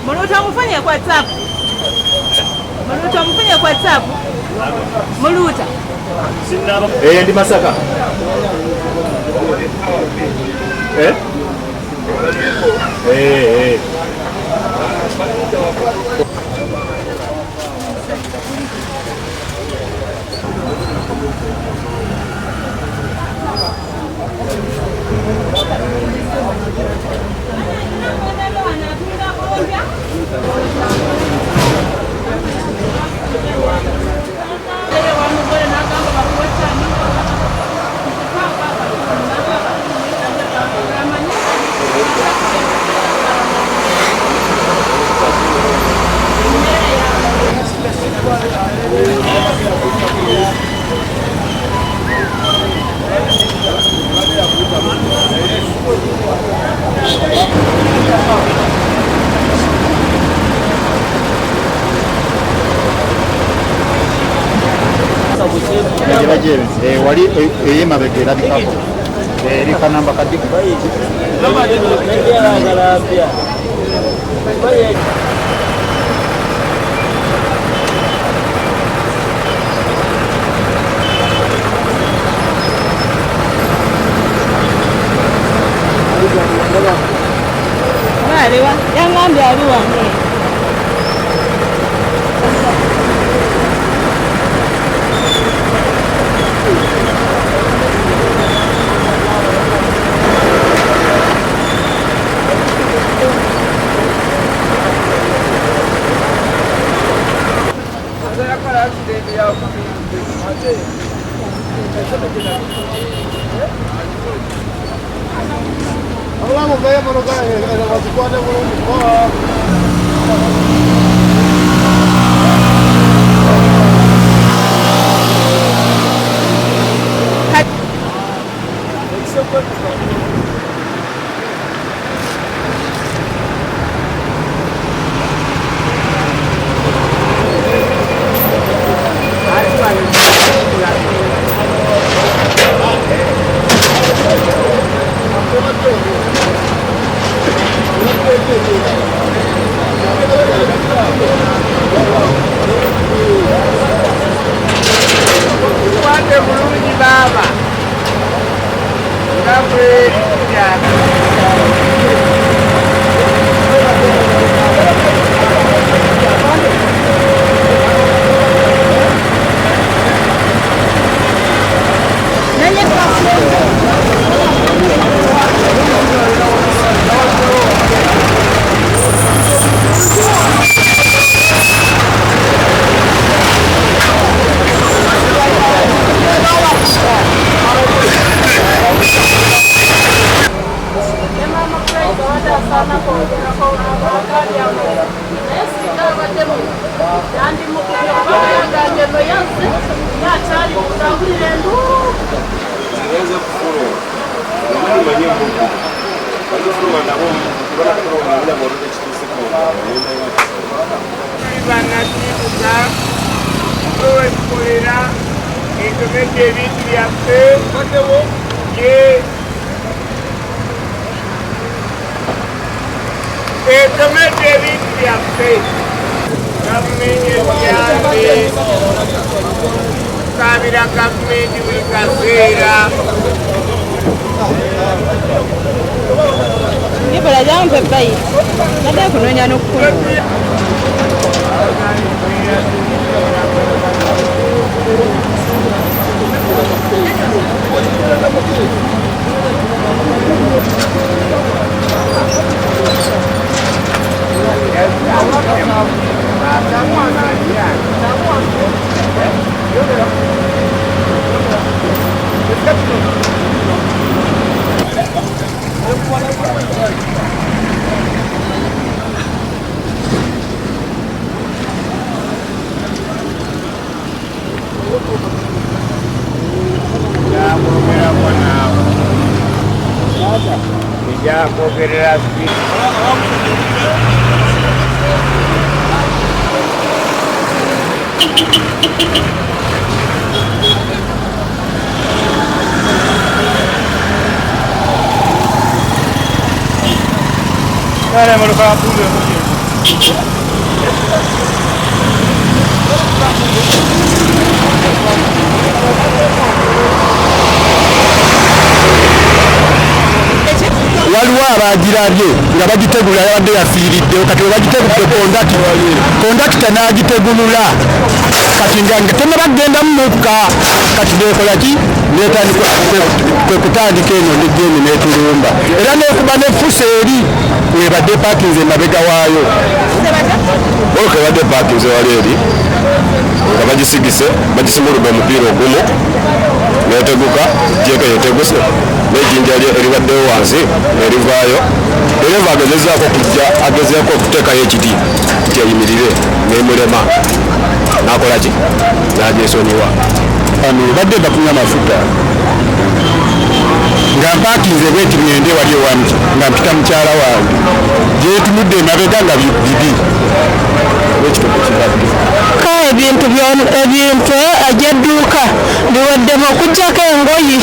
Muluta mufanye kwa WhatsApp. Muluta mufanye kwa WhatsApp. Muluta. Ndi Masaka. Wali eyemabega erabikako erika namba kadiko Aliwa yangambe aliwa Vamos ver, mano, Nipo la jambo pai. Nada kunonya nokukuru. Vamos waliwo abagirabye nga bagitegula yabadde yafiiriddewo kati we bagitegudde kondakita n'agitegulula kati nga tennabaggendamu mukka kati nekola ki netandika kwe kutandika eno negeni netulumba era nekuba nefusa eri webadde pakinze emabega waayo okebadde pakinze wali eri nga bagisigise bagisimuludde omupiira ogumu neteguka jeka yeteguse nejinja eribaddewo wansi nerivaayo dereva agezeeko okuteekayo ekiti nti eyimirire nemulema nakola ki najesonyiwa badde bakunywa amafuta nga mpakinze bweti ngende wali ewange nga mpita mukyala wange gyetunudde emabega nga bibi ebintu egyedduuka biweddemu okugjako engoyi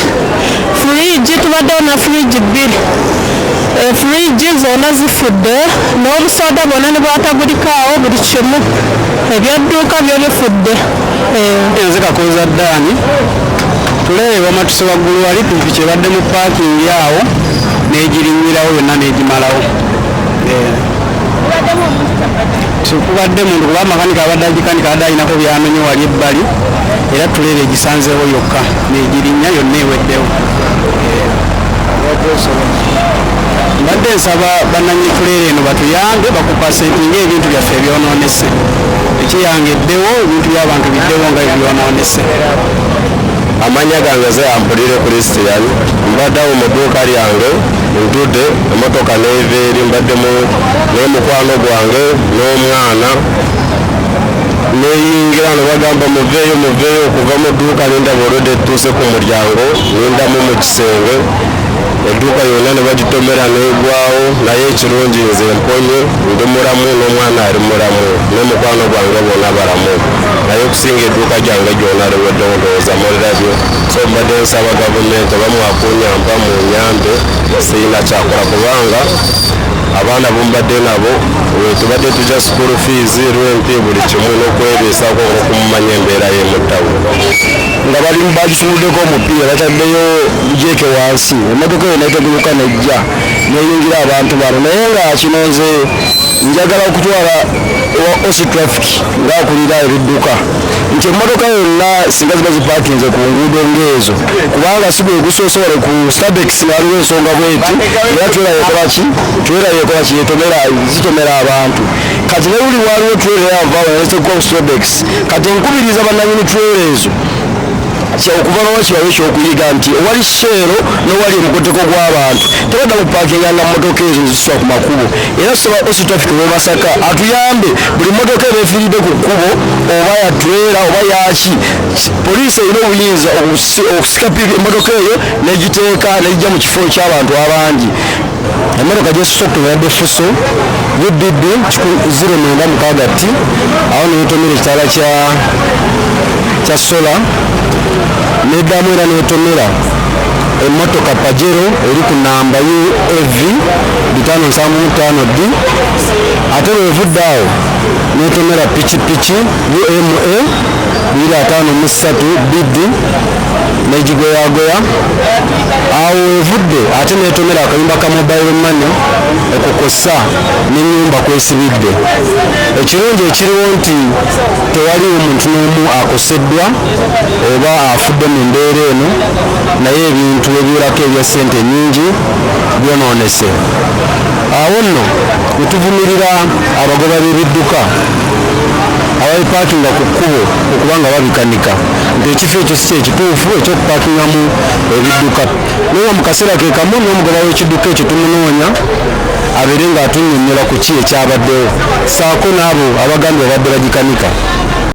furiji tubaddewo na furiji 2 furiji zonna zifudde n'obusoda bwonna ne bwatagulikaawo buli kimu ebyedduuka byo bifudde enze kakoza ddaani tuleeba matuse waggulu wali piki ebadde mu paakingi awo n'egirinyirawo yonna n'egimalawo kubadde muntu kuba makanika abadde agikanika adde alinako byamenye wali ebbali era tuleera egisanzeewo yokka n'egirinya yonna eweddewo mbadde nsaba bannanyituleera eno batuyambe bakupasentinga ebintu byaffe ebyonoonese ekiyangeddewo ebintu by'abantu biddewo nga ebyonoonese amanya gange ze ampulire Christian mbadde awo mu dduuka lyange ntudde emotoka neeva eri mbaddemu n'omukwano gwange n'omwana neyingira ne bagamba muveeyo okuva mu dduuka nindaba olwedde etuuse ku muryango nindamu mu kisenge edduuka yonna ne bagitomera negwawo naye ekirungi nze mponye ndi mulamu n'omwana ali mulamu n'omukwano gwange bonna balamu naye okusinga edduuka gyange gyonna liwedde ndowooza mulirabyo so mbadde nsaba gavumenti bamwakunyamba mu nyambe sirina kyakola kubanga abaana bombadde nabo tubadde tujja school fees renti buli kimu n'okwebeesako okumumanya embeera y'emuttawo nga bali bagisubuddeko omupiira bataddeyo jeeke wansi emotoka yo neteguluka nejja neyingira abantu bano naye nga kino nze njagala okutwala osi traffic ngaakulira ebidduka nti emmotoka yonna singa ziba zipakinze ku nguudo ng'ezo kubanga sigwe gusoosole ku stabex waliwo ensonga bweti era twera yekola ki zitomera abantu kati nebuli waliwo twera yavaawo nesekuwa ku stabex kati nkubiriza bannanyini twera ezo okuva n'owakibawo ekyokuyiga nti owali sheero n'owali omugoteko gw'abantu tebadda mupakinganga mmotoka ezo ziswa ku makubo era soba osi traffic w'Masaka atuyambe buli mmotoka eba efiiridde ku kkubo oba yatwera oba yaki poliisi erina obuyinza okusika emmotoka eyo negiteeka negijja mu kifo ky'abantu abangi emmotoka gyesooka ebadde fuso UDD 0960 awo neyetomera ekitaala kya sola neddamu era netomera emmotoka Pajero eri ku namba UAV 575D ate bwevudde awo netomera pikipiki UMA 253BD negigoyagoya awo evudde ate netomera akayumba ka mobile money okukosa n'ennyumba kwesibidde ekirungi ekiriwo nti tewaliwo muntu n'omu akoseddwa oba afudde mu mbeera eno naye ebintu ebiwerako ebya ssente nnyingi byonoonese awo nno netuvumirira abagoba b'ebidduka ababipakinga ku kkubo okubanga babikanika nti ekifo ekyo si kyekituufu ekyokupakingamu ebidduka naye mu kaseera ke kamu n'omugoba w'ekidduka ekyo tumunoonya abeere ng'atunnyonnyola ku ki ekyabaddewo saako n'abo abagambye babadde bagikanika